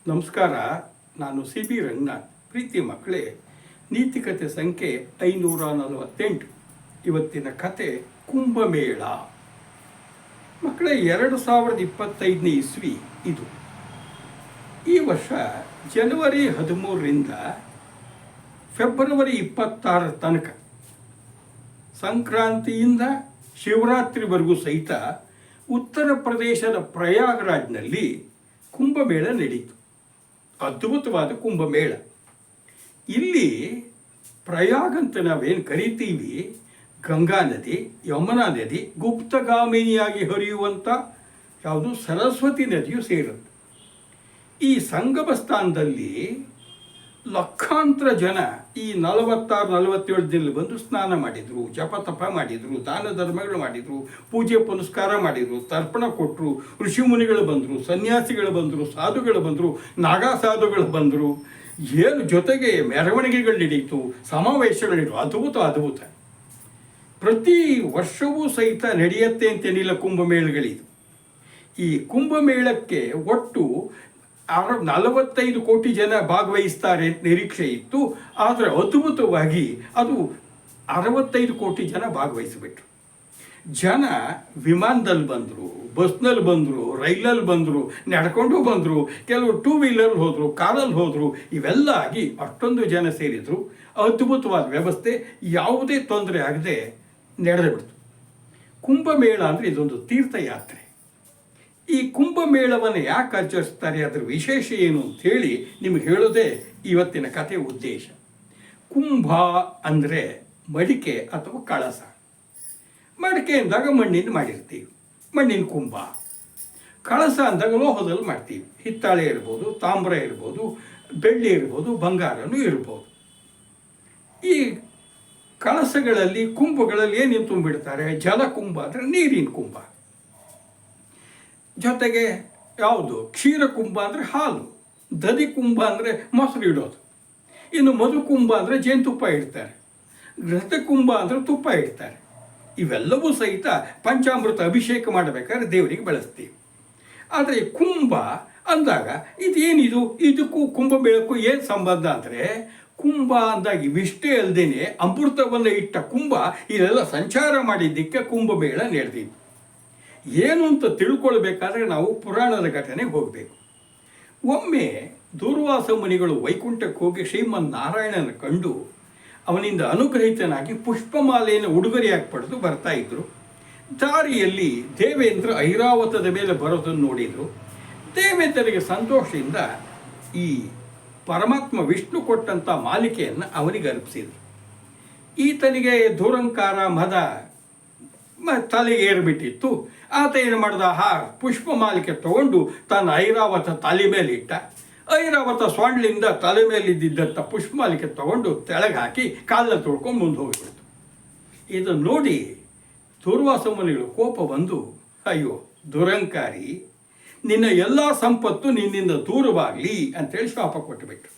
ನಮಸ್ಕಾರ. ನಾನು CB ರಂಗನಾಥ್. ಪ್ರೀತಿ ಮಕ್ಕಳೇ, ನೀತಿಕತೆ ಸಂಖ್ಯೆ 548. ಇವತ್ತಿನ ಕತೆ ಕುಂಭಮೇಳ. ಮಕ್ಕಳೇ, 2025ನೇ ಇಸ್ವಿ ಇದು. ಈ ವರ್ಷ ಜನವರಿ 13ರಿಂದ ಫೆಬ್ರವರಿ 26 ತನಕ, ಸಂಕ್ರಾಂತಿಯಿಂದ ಶಿವರಾತ್ರಿವರೆಗೂ ಸಹಿತ ಉತ್ತರ ಪ್ರದೇಶದ ಪ್ರಯಾಗ್ರಾಜ್ನಲ್ಲಿ ಕುಂಭಮೇಳ ನಡೀತು. ಅದ್ಭುತವಾದ ಕುಂಭಮೇಳ. ಇಲ್ಲಿ ಪ್ರಯಾಗ್ ಅಂತ ನಾವೇನು ಕರಿತೀವಿ, ಗಂಗಾ ನದಿ, ಯಮುನಾ ನದಿ, ಗುಪ್ತಗಾಮಿನಿಯಾಗಿ ಹರಿಯುವಂಥ ಯಾವುದು ಸರಸ್ವತಿ ನದಿಯು ಸೇರುತ್ತೆ. ಈ ಸಂಗಮ ಸ್ಥಾನದಲ್ಲಿ ಲಕ್ಷಾಂತರ ಜನ ಈ 46-47 ದಿನ ಬಂದು ಸ್ನಾನ ಮಾಡಿದರು, ಜಪ ತಪ ಮಾಡಿದರು, ದಾನ ಧರ್ಮಗಳು ಮಾಡಿದರು, ಪೂಜೆ ಪುನಸ್ಕಾರ ಮಾಡಿದರು, ತರ್ಪಣ ಕೊಟ್ಟರು. ಋಷಿಮುನಿಗಳು ಬಂದರು, ಸನ್ಯಾಸಿಗಳು ಬಂದರು, ಸಾಧುಗಳು ಬಂದರು, ನಾಗಾ ಸಾಧುಗಳು ಬಂದರು. ಏನು ಜೊತೆಗೆ ಮೆರವಣಿಗೆಗಳು ನಡೀತು, ಸಮಾವೇಶಗಳು ನಡೀತು. ಅದ್ಭುತ. ಪ್ರತಿ ವರ್ಷವೂ ಸಹಿತ ನಡೆಯುತ್ತೆ ಅಂತೇನಿಲ್ಲ ಕುಂಭಮೇಳಗಳಿದು. ಈ ಕುಂಭಮೇಳಕ್ಕೆ ಒಟ್ಟು 45 ಕೋಟಿ ಜನ ಭಾಗವಹಿಸ್ತಾರೆ ಅಂತ ನಿರೀಕ್ಷೆ ಇತ್ತು. ಆದರೆ ಅದ್ಭುತವಾಗಿ ಅದು 65 ಕೋಟಿ ಜನ ಭಾಗವಹಿಸಿಬಿಟ್ರು. ಜನ ವಿಮಾನದಲ್ಲಿ ಬಂದರು, ಬಸ್ನಲ್ಲಿ ಬಂದರು, ರೈಲಲ್ಲಿ ಬಂದರು, ನಡ್ಕೊಂಡು ಬಂದರು, ಕೆಲವರು 2 ವೀಲರ್ ಹೋದರು, ಕಾರಲ್ಲಿ ಹೋದರು. ಇವೆಲ್ಲ ಆಗಿ ಅಷ್ಟೊಂದು ಜನ ಸೇರಿದರು. ಅದ್ಭುತವಾದ ವ್ಯವಸ್ಥೆ, ಯಾವುದೇ ತೊಂದರೆ ಆಗದೆ ನಡೆದುಬಿಡ್ತು. ಕುಂಭಮೇಳ ಅಂದರೆ ಇದೊಂದು ತೀರ್ಥಯಾತ್ರೆ. ಈ ಕುಂಭಮೇಳವನ್ನು ಯಾಕೆ ಆಚರಿಸ್ತಾರೆ, ಅದರ ವಿಶೇಷ ಏನು ಅಂಥೇಳಿ ನಿಮಗೆ ಹೇಳೋದೇ ಇವತ್ತಿನ ಕಥೆಯ ಉದ್ದೇಶ. ಕುಂಭ ಅಂದರೆ ಮಡಿಕೆ ಅಥವಾ ಕಳಸ. ಮಡಿಕೆ ಅಂದಾಗ ಮಣ್ಣಿನ ಮಾಡಿರ್ತೀವಿ, ಮಣ್ಣಿನ ಕುಂಭ. ಕಳಸ ಅಂದಾಗ ಲೋಹದಲ್ಲಿ ಮಾಡ್ತೀವಿ. ಹಿತ್ತಾಳೆ ಇರ್ಬೋದು, ತಾಮ್ರ ಇರ್ಬೋದು, ಬೆಳ್ಳಿ ಇರ್ಬೋದು, ಬಂಗಾರನೂ ಇರ್ಬೋದು. ಈ ಕಳಸಗಳಲ್ಲಿ, ಕುಂಭಗಳಲ್ಲಿ ಏನೇನು ತುಂಬಿಡ್ತಾರೆ? ಜಲಕುಂಭ ಅಂದರೆ ನೀರಿನ ಕುಂಭ. ಜೊತೆಗೆ ಯಾವುದು ಕ್ಷೀರಕುಂಭ ಅಂದರೆ ಹಾಲು, ದಧಿಕುಂಭ ಅಂದರೆ ಮೊಸರು ಇಡೋದು, ಇನ್ನು ಮಧುಕುಂಭ ಅಂದರೆ ಜೇನುತುಪ್ಪ ಇಡ್ತಾರೆ, ಘೃತಕುಂಭ ಅಂದರೆ ತುಪ್ಪ ಇಡ್ತಾರೆ. ಇವೆಲ್ಲವೂ ಸಹಿತ ಪಂಚಾಮೃತ ಅಭಿಷೇಕ ಮಾಡಬೇಕಾದ್ರೆ ದೇವರಿಗೆ ಬಳಸ್ತೀವಿ. ಆದರೆ ಕುಂಭ ಅಂದಾಗ ಇದೇನಿದು, ಇದಕ್ಕೂ ಕುಂಭಮೇಳಕ್ಕೂ ಏನು ಸಂಬಂಧ ಅಂದರೆ, ಕುಂಭ ಅಂದಾಗ ಇವಿಷ್ಟೇ ಅಲ್ಲದೇನೆ ಅಮೃತವನ್ನು ಇಟ್ಟ ಕುಂಭ ಇಲ್ಲೆಲ್ಲ ಸಂಚಾರ ಮಾಡಿದ್ದಕ್ಕೆ ಕುಂಭಮೇಳ ನಡೆದಿತ್ತು. ಏನು ಅಂತ ತಿಳ್ಕೊಳ್ಬೇಕಾದ್ರೆ ನಾವು ಪುರಾಣದ ಘಟನೆಗೆ ಹೋಗಬೇಕು. ಒಮ್ಮೆ ದೂರ್ವಾಸ ಮುನಿಗಳು ವೈಕುಂಠಕ್ಕೆ ಹೋಗಿ ಶ್ರೀಮನ್ನಾರಾಯಣನ ಕಂಡು ಅವನಿಂದ ಅನುಗ್ರಹಿತನಾಗಿ ಪುಷ್ಪಮಾಲೆಯನ್ನು ಉಡುಗೊರೆಯಾಗಿ ಪಡೆದು ಬರ್ತಾ ಇದ್ರು. ದಾರಿಯಲ್ಲಿ ದೇವೇಂದ್ರ ಐರಾವತದ ಮೇಲೆ ಬರೋದನ್ನು ನೋಡಿದರು. ದೇವೇಂದ್ರನಿಗೆ ಸಂತೋಷದಿಂದ ಈ ಪರಮಾತ್ಮ ವಿಷ್ಣು ಕೊಟ್ಟಂಥ ಮಾಲಿಕೆಯನ್ನು ಅವನಿಗೆ ಅರ್ಪಿಸಿದರು. ಈತನಿಗೆ ದುರಂಕಾರ, ಮದ ತಲೆಗೆ ಏರ್ಬಿಟ್ಟಿತ್ತು. ಆತ ಏನು ಮಾಡ್ದ, ಪುಷ್ಪ ಮಾಲಿಕೆ ತಗೊಂಡು ತನ್ನ ಐರಾವತ ತಲೆ ಮೇಲೆ ಇಟ್ಟ. ಐರಾವತ ಸ್ವಾಂಡ್ಲಿಂದ ತಲೆ ಮೇಲಿದ್ದಂಥ ಪುಷ್ಪ ಮಾಲಿಕೆ ತಗೊಂಡು ತೆಳಗೆ ಹಾಕಿ ಕಾಲಲ್ಲಿ ತೊಳ್ಕೊಂಡು ಮುಂದೆ ಹೋಗಿಬಿಡ್ತು. ಇದನ್ನು ನೋಡಿ ದೂರ್ವಾಸ ಮುನಿಗಳು ಕೋಪ ಬಂದು, ಅಯ್ಯೋ ದುರಂಕಾರಿ, ನಿನ್ನ ಎಲ್ಲ ಸಂಪತ್ತು ನಿನ್ನಿಂದ ದೂರವಾಗಲಿ ಅಂತೇಳಿ ಶಾಪ ಕೊಟ್ಟುಬಿಟ್ರು.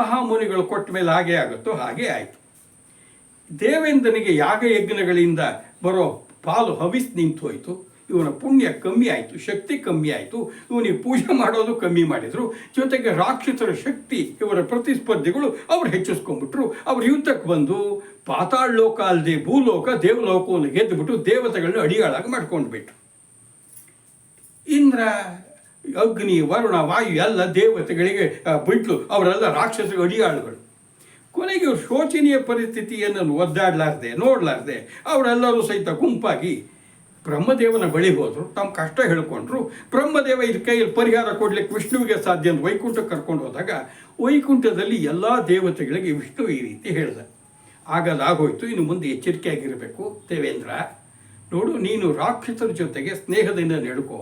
ಮಹಾಮುನಿಗಳು ಕೊಟ್ಟ ಮೇಲೆ ಹಾಗೆ ಆಗುತ್ತೋ ಹಾಗೆ ಆಯಿತು. ದೇವೇಂದ್ರನಿಗೆ ಯಾಗಯಜ್ಞಗಳಿಂದ ಬರೋ ಪಾಲು ಹವಿಸ್ ನಿಂತು ಹೋಯಿತು. ಇವನ ಪುಣ್ಯ ಕಮ್ಮಿ ಆಯಿತು, ಶಕ್ತಿ ಕಮ್ಮಿ ಆಯಿತು. ಇವನಿಗೆ ಪೂಜೆ ಮಾಡೋದು ಕಮ್ಮಿ ಮಾಡಿದರು. ಜೊತೆಗೆ ರಾಕ್ಷಸರ ಶಕ್ತಿ, ಇವರ ಪ್ರತಿಸ್ಪರ್ಧಿಗಳು ಅವ್ರು ಹೆಚ್ಚಿಸ್ಕೊಂಡ್ಬಿಟ್ರು. ಅವ್ರು ಯುದ್ಧಕ್ಕೆ ಬಂದು ಪಾತಾಳ ಲೋಕ ಅಲ್ಲದೆ ಭೂಲೋಕ, ದೇವಲೋಕವನ್ನು ಗೆದ್ದುಬಿಟ್ಟು ದೇವತೆಗಳನ್ನ ಅಡಿಯಾಳಾಗಿ ಮಾಡ್ಕೊಂಡ್ಬಿಟ್ರು. ಇಂದ್ರ, ಅಗ್ನಿ, ವರುಣ, ವಾಯು ಎಲ್ಲ ದೇವತೆಗಳಿಗೆ ಬಿಟ್ಲು. ಅವರೆಲ್ಲ ರಾಕ್ಷಸರ ಅಡಿಯಾಳುಗಳು. ಕೊನೆಗೆ ಇವರು ಶೋಚನೀಯ ಪರಿಸ್ಥಿತಿಯನ್ನು ಒದ್ದಾಡಲಾರ್ದೆ ನೋಡಲಾರ್ದೆ ಅವರೆಲ್ಲರೂ ಸಹಿತ ಗುಂಪಾಗಿ ಬ್ರಹ್ಮದೇವನ ಬಳಿ ಹೋದರು. ತಮ್ಮ ಕಷ್ಟ ಹೇಳ್ಕೊಂಡ್ರು. ಬ್ರಹ್ಮದೇವ ಇದ್ರ ಕೈಯಲ್ಲಿ ಪರಿಹಾರ ಕೊಡ್ಲಿಕ್ಕೆ ವಿಷ್ಣುವಿಗೆ ಸಾಧ್ಯ ಅಂತ ವೈಕುಂಠಕ್ಕೆ ಕರ್ಕೊಂಡು ಹೋದಾಗ ವೈಕುಂಠದಲ್ಲಿ ಎಲ್ಲ ದೇವತೆಗಳಿಗೆ ವಿಷ್ಣು ಈ ರೀತಿ ಹೇಳಿದ. ಆಗಲಾಗೋಯ್ತು, ಇನ್ನು ಮುಂದೆ ಎಚ್ಚರಿಕೆಯಾಗಿರಬೇಕು. ದೇವೇಂದ್ರ ನೋಡು, ನೀನು ರಾಕ್ಷಸರ ಜೊತೆಗೆ ಸ್ನೇಹದಿಂದ ನಡ್ಕೋ.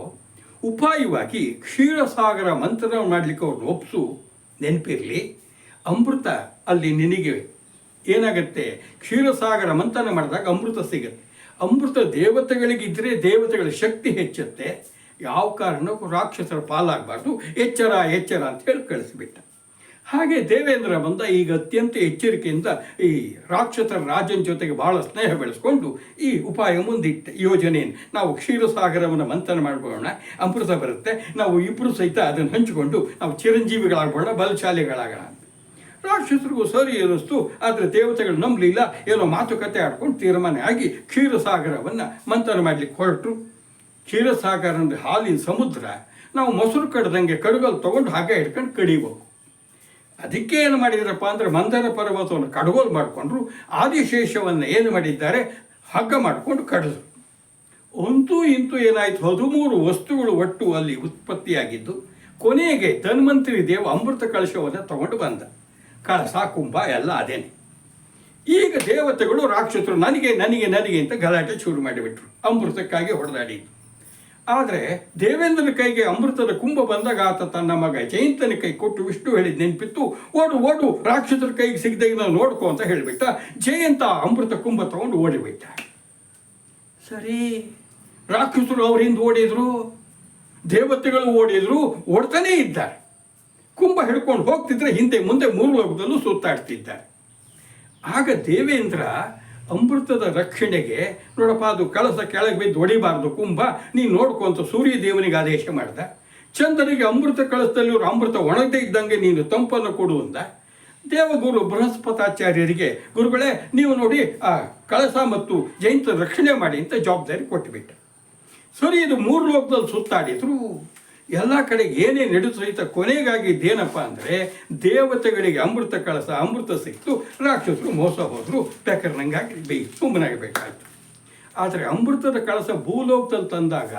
ಉಪಾಯವಾಗಿ ಕ್ಷೀರಸಾಗರ ಮಂಥನ ಮಾಡಲಿಕ್ಕೆ ಅವ್ರನ್ನ ಒಪ್ಪಿಸು. ನೆನಪಿರಲಿ, ಅಮೃತ ಅಲ್ಲಿ ನಿನಗೆ ಏನಾಗುತ್ತೆ, ಕ್ಷೀರಸಾಗರ ಮಂಥನ ಮಾಡಿದಾಗ ಅಮೃತ ಸಿಗುತ್ತೆ. ಅಮೃತ ದೇವತೆಗಳಿಗಿದ್ದರೆ ದೇವತೆಗಳ ಶಕ್ತಿ ಹೆಚ್ಚುತ್ತೆ. ಯಾವ ಕಾರಣಕ್ಕೂ ರಾಕ್ಷಸರ ಪಾಲಾಗಬಾರ್ದು, ಎಚ್ಚರ ಅಂತ ಹೇಳಿ ಕಳಿಸಿಬಿಟ್ಟ. ಹಾಗೆ ದೇವೇಂದ್ರ ಬಂದ ಈಗ ಅತ್ಯಂತ ಎಚ್ಚರಿಕೆಯಿಂದ ಈ ರಾಕ್ಷಸರ ರಾಜನ ಜೊತೆಗೆ ಬಹಳ ಸ್ನೇಹ ಬೆಳೆಸ್ಕೊಂಡು ಈ ಉಪಾಯ ಮುಂದಿಟ್ಟ ಯೋಜನೆಯನ್ನು, ನಾವು ಕ್ಷೀರಸಾಗರವನ್ನು ಮಂಥನ ಮಾಡ್ಬೋಣ, ಅಮೃತ ಬರುತ್ತೆ, ನಾವು ಇಬ್ಬರು ಸಹಿತ ಅದನ್ನು ಹಂಚಿಕೊಂಡು ನಾವು ಚಿರಂಜೀವಿಗಳಾಗೋಣ, ಬಲಶಾಲಿಗಳಾಗೋಣ. ರಾಕ್ಷಸರಿಗೂ ಸರಿ ಅನ್ನಿಸ್ತು. ಆದರೆ ದೇವತೆಗಳು ನಂಬಲಿಲ್ಲ. ಏನೋ ಮಾತುಕತೆ ಆಡ್ಕೊಂಡು ತೀರ್ಮಾನ ಆಗಿ ಕ್ಷೀರಸಾಗರವನ್ನು ಮಂಥನ ಮಾಡಲಿಕ್ಕೆ ಹೊರಟರು. ಕ್ಷೀರಸಾಗರ ಅಂದರೆ ಹಾಲಿನ ಸಮುದ್ರ. ನಾವು ಮೊಸರು ಕಡ್ದಂಗೆ ಕಡಗಲ್ ತೊಗೊಂಡು ಹಾಗೆ ಹಿಡ್ಕೊಂಡು ಕಡಿಬೇಕು. ಅದಕ್ಕೆ ಏನು ಮಾಡಿದ್ರಪ್ಪ ಅಂದರೆ ಮಂದರ ಪರ್ವತವನ್ನು ಕಡಗೋಲು ಮಾಡಿಕೊಂಡ್ರು. ಆದಿಶೇಷವನ್ನು ಏನು ಮಾಡಿದ್ದಾರೆ, ಹಗ್ಗ ಮಾಡಿಕೊಂಡು ಕಡಿದ್ರು. ಅಂತೂ ಇಂತೂ ಏನಾಯಿತು, 13 ವಸ್ತುಗಳು ಒಟ್ಟು ಅಲ್ಲಿ ಉತ್ಪತ್ತಿಯಾಗಿದ್ದು. ಕೊನೆಗೆ ಧನ್ವಂತರಿ ದೇವ ಅಮೃತ ಕಳಶವನ್ನು ತಗೊಂಡು ಬಂದ. ಕಳಸ ಕುಂಭ ಎಲ್ಲ ಅದೇನೆ. ಈಗ ದೇವತೆಗಳು ರಾಕ್ಷಸರು ನನಗೆ ನನಗೆ ನನಗೆ ಅಂತ ಗಲಾಟೆ ಶುರು ಮಾಡಿಬಿಟ್ರು, ಅಮೃತಕ್ಕಾಗಿ ಹೊಡೆದಾಡಿದ್ರು. ಆದರೆ ದೇವೇಂದ್ರನ ಕೈಗೆ ಅಮೃತದ ಕುಂಭ ಬಂದಾಗ ಆತ ತನ್ನ ಮಗ ಜಯಂತನ ಕೈ ಕೊಟ್ಟು ವಿಷ್ಣು ಹೇಳಿದ ನೆನಪಿತ್ತು. ಓಡು ಓಡು, ರಾಕ್ಷಸರ ಕೈಗೆ ಸಿಗದಾಗ ನಾವು ನೋಡ್ಕೋ ಅಂತ ಹೇಳಿಬಿಟ್ಟ. ಜಯಂತ ಅಮೃತ ಕುಂಭ ತಗೊಂಡು ಓಡಿಬಿಟ್ಟ. ಸರಿ, ರಾಕ್ಷಸರು ಅವರಿಂದ ಓಡಿದ್ರು, ದೇವತೆಗಳು ಓಡಿದ್ರು, ಓಡ್ತಾನೇ ಇದ್ದಾರೆ. ಕುಂಭ ಹಿಡ್ಕೊಂಡು ಹೋಗ್ತಿದ್ರೆ ಹಿಂದೆ ಮುಂದೆ 3 ಲೋಕದಲ್ಲೂ ಸುತ್ತಾಡ್ತಿದ್ದಾರೆ. ಆಗ ದೇವೇಂದ್ರ ಅಮೃತದ ರಕ್ಷಣೆಗೆ, ನೋಡಪ್ಪ ಅದು ಕಳಸ ಕೆಳಗೆ ಬಿದ್ದು ಹೊಡಿಬಾರ್ದು ಕುಂಭ, ನೀನು ನೋಡ್ಕೊ ಅಂತ ಸೂರ್ಯ ದೇವನಿಗೆ ಆದೇಶ ಮಾಡ್ದ. ಚಂದ್ರನಿಗೆ ಅಮೃತ ಕಳಸದಲ್ಲಿ ಅಮೃತ ಒಣಗದೇ ಇದ್ದಂಗೆ ನೀನು ತಂಪನ್ನು ಕೊಡು ಅಂದ. ದೇವಗುರು ಬೃಹಸ್ಪತಾಚಾರ್ಯರಿಗೆ, ಗುರುಗಳೇ ನೀವು ನೋಡಿ ಆ ಕಳಸ ಮತ್ತು ಜಯಂತ ರಕ್ಷಣೆ ಮಾಡಿ ಅಂತ ಜವಾಬ್ದಾರಿ ಕೊಟ್ಟುಬಿಟ್ಟ. ಸರಿ, ಇದು 3 ಲೋಕದಲ್ಲಿ ಸುತ್ತಾಡಿದ್ರು. ಎಲ್ಲ ಕಡೆ ಏನೇ ನಡೆದು ಸಹಿತ ಕೊನೆಗಾಗಿದ್ದೇನಪ್ಪ ಅಂದರೆ ದೇವತೆಗಳಿಗೆ ಅಮೃತ ಕಳಸ ಅಮೃತ ಸಿಕ್ತು, ರಾಕ್ಷಸರು ಮೋಸ ಹೋದರು, ಬೆಕರ್ನಂಗಾಗಿ ಸುಮ್ಮನಾಗಬೇಕಾಯ್ತು. ಆದರೆ ಅಮೃತದ ಕಳಸ ಭೂಲೋಕದಲ್ಲಿ ತಂದಾಗ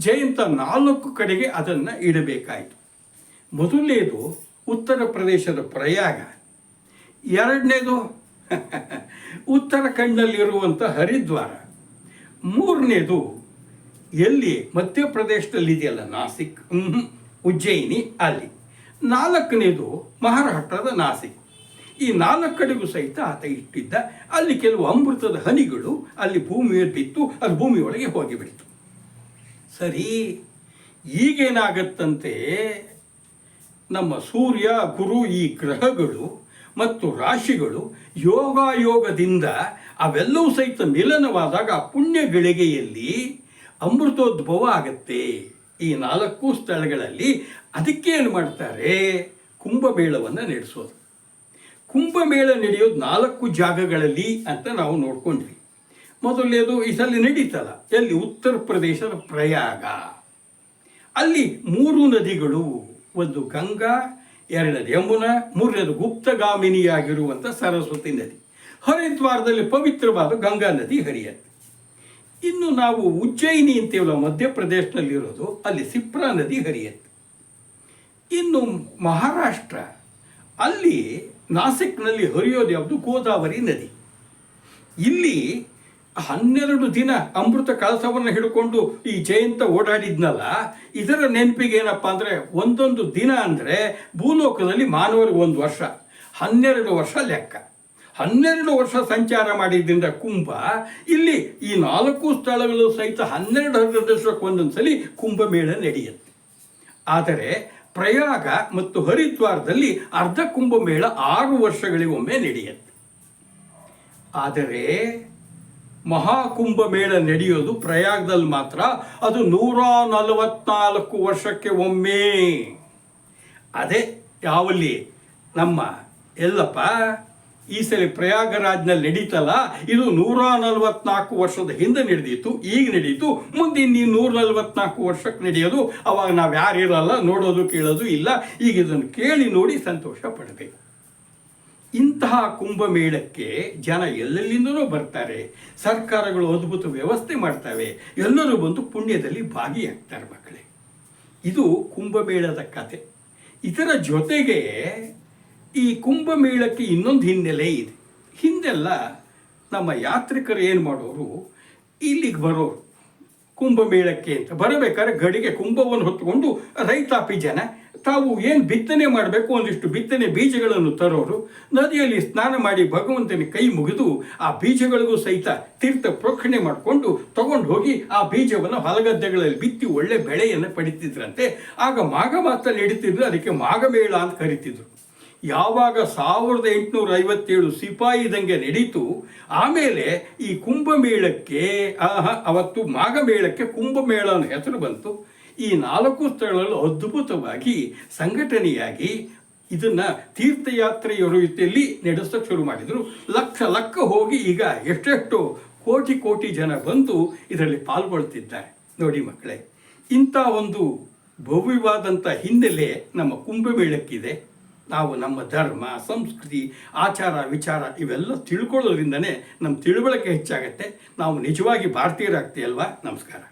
ಜಯಂತ 4 ಕಡೆಗೆ ಅದನ್ನು ಇಡಬೇಕಾಯಿತು. ಮೊದಲನೇದು ಉತ್ತರ ಪ್ರದೇಶದ ಪ್ರಯಾಗ, ಎರಡನೇದು ಉತ್ತರಾಖಂಡಲ್ಲಿರುವಂಥ ಹರಿದ್ವಾರ, ಮೂರನೇದು ಎಲ್ಲಿ ಮಧ್ಯಪ್ರದೇಶದಲ್ಲಿ ಇದೆಯಲ್ಲ ನಾಸಿಕ್, ಉಜ್ಜಯಿನಿ ಅಲ್ಲಿ, 4ನೇದು ಮಹಾರಾಷ್ಟ್ರದ ನಾಸಿಕ್. ಈ 4 ಕಡೆಗೂ ಸಹಿತ ಆತ ಇಟ್ಟಿದ್ದ. ಅಲ್ಲಿ ಕೆಲವು ಅಮೃತದ ಹನಿಗಳು ಅಲ್ಲಿ ಭೂಮಿಯಲ್ಲಿ ಬಿತ್ತು, ಅದು ಭೂಮಿಯೊಳಗೆ ಹೋಗಿಬಿಡ್ತು. ಸರಿ, ಈಗೇನಾಗತ್ತಂತೆ, ನಮ್ಮ ಸೂರ್ಯ ಗುರು ಈ ಗ್ರಹಗಳು ಮತ್ತು ರಾಶಿಗಳು ಯೋಗಾಯೋಗದಿಂದ ಅವೆಲ್ಲವೂ ಸಹಿತ ಮಿಲನವಾದಾಗ ಆ ಪುಣ್ಯ ಗಳಿಗೆಯಲ್ಲಿ ಅಮೃತೋದ್ಭವ ಆಗತ್ತೆ ಈ 4 ಸ್ಥಳಗಳಲ್ಲಿ. ಅದಕ್ಕೆ ಏನು ಮಾಡ್ತಾರೆ, ಕುಂಭಮೇಳವನ್ನು ನಡೆಸೋದು. ಕುಂಭಮೇಳ ನಡೆಯೋದು 4 ಜಾಗಗಳಲ್ಲಿ ಅಂತ ನಾವು ನೋಡ್ಕೊಂಡ್ವಿ. ಮೊದಲನೇದು ಇದರಲ್ಲಿ ನಡೀತಲ್ಲ, ಎಲ್ಲಿ ಉತ್ತರ ಪ್ರದೇಶದ ಪ್ರಯಾಗ. ಅಲ್ಲಿ 3 ನದಿಗಳು, ಒಂದು ಗಂಗಾ, 2ನೇದು ಯಮುನಾ, 3ನೇದು ಗುಪ್ತಗಾಮಿನಿಯಾಗಿರುವಂಥ ಸರಸ್ವತಿ ನದಿ. ಹರಿದ್ವಾರದಲ್ಲಿ ಪವಿತ್ರವಾದ ಗಂಗಾ ನದಿ ಹರಿಯುತ್ತೆ. ಇನ್ನು ನಾವು ಉಜ್ಜಯಿನಿ ಅಂತೀವಲ್ಲ ಮಧ್ಯಪ್ರದೇಶದಲ್ಲಿರೋದು, ಅಲ್ಲಿ ಸಿಪ್ರಾ ನದಿ ಹರಿಯುತ್ತೆ. ಇನ್ನು ಮಹಾರಾಷ್ಟ್ರ, ಅಲ್ಲಿ ನಾಸಿಕ್ನಲ್ಲಿ ಹರಿಯೋದು ಯಾವುದು, ಗೋದಾವರಿ ನದಿ. ಇಲ್ಲಿ 12 ದಿನ ಅಮೃತ ಕಳಸವನ್ನು ಹಿಡ್ಕೊಂಡು ಈ ಜಯಂತ ಓಡಾಡಿದ್ನಲ್ಲ, ಇದರ ನೆನಪಿಗೆ ಏನಪ್ಪ ಅಂದರೆ, ಒಂದೊಂದು ದಿನ ಅಂದರೆ ಭೂಲೋಕದಲ್ಲಿ ಮಾನವರಿಗೆ 1 ವರ್ಷ, 12 ವರ್ಷ ಲೆಕ್ಕ. 12 ವರ್ಷ ಸಂಚಾರ ಮಾಡಿದ್ದರಿಂದ ಕುಂಭ ಇಲ್ಲಿ ಈ 4 ಸ್ಥಳಗಳು ಸಹಿತ 12 ವರ್ಷಕ್ಕೆ ಒಂದೊಂದ್ಸಲಿ ಕುಂಭಮೇಳ ನಡೆಯುತ್ತೆ. ಆದರೆ ಪ್ರಯಾಗ ಮತ್ತು ಹರಿದ್ವಾರದಲ್ಲಿ ಅರ್ಧ ಕುಂಭಮೇಳ 6 ವರ್ಷಗಳಿಗೊಮ್ಮೆ ನಡೆಯುತ್ತೆ. ಆದರೆ ಮಹಾಕುಂಭಮೇಳ ನಡೆಯೋದು ಪ್ರಯಾಗದಲ್ಲಿ ಮಾತ್ರ, ಅದು 144 ವರ್ಷಕ್ಕೆ ಒಮ್ಮೆ. ಅದೇ ಯಾವಲ್ಲಿ ನಮ್ಮ ಎಲ್ಲಪ್ಪ ಈ ಸಲ ಪ್ರಯಾಗರಾಜ್ನಲ್ಲಿ ನಡೀತಲ್ಲ, ಇದು 144 ವರ್ಷದ ಹಿಂದೆ ನಡೆದಿತ್ತು, ಈಗ ನಡೀತು, ಮುಂದೆ ಇನ್ನೂ 144 ವರ್ಷಕ್ಕೆ ನಡೆಯೋದು. ಅವಾಗ ನಾವು ಯಾರಿರಲ್ಲ, ನೋಡೋದು ಕೇಳೋದು ಇಲ್ಲ. ಈಗ ಇದನ್ನು ಕೇಳಿ ನೋಡಿ ಸಂತೋಷ ಪಡಬೇಕು. ಇಂತಹ ಕುಂಭಮೇಳಕ್ಕೆ ಜನ ಎಲ್ಲೆಲ್ಲಿಂದಲೂ ಬರ್ತಾರೆ. ಸರ್ಕಾರಗಳು ಅದ್ಭುತ ವ್ಯವಸ್ಥೆ ಮಾಡ್ತವೆ, ಎಲ್ಲರೂ ಬಂದು ಪುಣ್ಯದಲ್ಲಿ ಭಾಗಿಯಾಗ್ತಾರೆ ಮಕ್ಕಳೇ. ಇದು ಕುಂಭಮೇಳದ ಕತೆ. ಇದರ ಜೊತೆಗೆ ಈ ಕುಂಭಮೇಳಕ್ಕೆ ಇನ್ನೊಂದು ಹಿನ್ನೆಲೆ ಇದೆ. ಹಿಂದೆಲ್ಲ ನಮ್ಮ ಯಾತ್ರಿಕರು ಏನು ಮಾಡೋರು, ಇಲ್ಲಿಗೆ ಬರೋರು ಕುಂಭಮೇಳಕ್ಕೆ ಅಂತ ಬರಬೇಕಾದ್ರೆ ಗಡಿಗೆ ಕುಂಭವನ್ನು ಹೊತ್ತುಕೊಂಡು ರೈತಾಪಿ ಜನ ತಾವು ಏನು ಬಿತ್ತನೆ ಮಾಡಬೇಕು ಒಂದಿಷ್ಟು ಬಿತ್ತನೆ ಬೀಜಗಳನ್ನು ತರೋರು. ನದಿಯಲ್ಲಿ ಸ್ನಾನ ಮಾಡಿ ಭಗವಂತನ ಕೈ ಮುಗಿದು ಆ ಬೀಜಗಳಿಗೂ ಸಹಿತ ತೀರ್ಥ ಪ್ರೋಕ್ಷಣೆ ಮಾಡಿಕೊಂಡು ತಗೊಂಡು ಹೋಗಿ ಆ ಬೀಜವನ್ನು ಹೊಲಗದ್ದೆಗಳಲ್ಲಿ ಬಿತ್ತಿ ಒಳ್ಳೆ ಬೆಳೆಯನ್ನು ಪಡಿತಿದ್ರಂತೆ. ಆಗ ಮಾಘ ಮಾಸದಲ್ಲಿ ನಡೀತಿದ್ರು, ಅದಕ್ಕೆ ಮಾಘಮೇಳ ಅಂತ ಕರಿತಿದ್ರು. ಯಾವಾಗ 1857 ಸಿಪಾಯಿ ದಂಗೆ ನಡೀತು, ಆಮೇಲೆ ಈ ಕುಂಭಮೇಳಕ್ಕೆ ಅವತ್ತು ಮಾಘಮೇಳಕ್ಕೆ ಕುಂಭಮೇಳ ಅನ್ನೋ ಹೆಸರು ಬಂತು. ಈ 4 ಸ್ಥಳಗಳು ಅದ್ಭುತವಾಗಿ ಸಂಘಟನೆಯಾಗಿ ಇದನ್ನು ತೀರ್ಥಯಾತ್ರೆಯ ರೀತಿಯಲ್ಲಿ ನಡೆಸೋಕ್ಕೆ ಶುರು ಮಾಡಿದರು. ಲಕ್ಕ ಹೋಗಿ ಈಗ ಎಷ್ಟೆಷ್ಟು ಕೋಟಿ ಜನ ಬಂದು ಇದರಲ್ಲಿ ಪಾಲ್ಗೊಳ್ತಿದ್ದಾರೆ. ನೋಡಿ ಮಕ್ಕಳೇ, ಇಂಥ ಒಂದು ಭವ್ಯವಾದಂಥ ಹಿನ್ನೆಲೆ ನಮ್ಮ ಕುಂಭಮೇಳಕ್ಕಿದೆ. ನಾವು ನಮ್ಮ ಧರ್ಮ, ಸಂಸ್ಕೃತಿ, ಆಚಾರ ವಿಚಾರ ಇವೆಲ್ಲ ತಿಳ್ಕೊಳ್ಳೋದ್ರಿಂದನೇ ನಮ್ಮ ತಿಳುವಳಿಕೆ ಹೆಚ್ಚಾಗತ್ತೆ. ನಾವು ನಿಜವಾಗಿ ಭಾರತೀಯರಾಗ್ತೀಯಲ್ವಾ? ನಮಸ್ಕಾರ.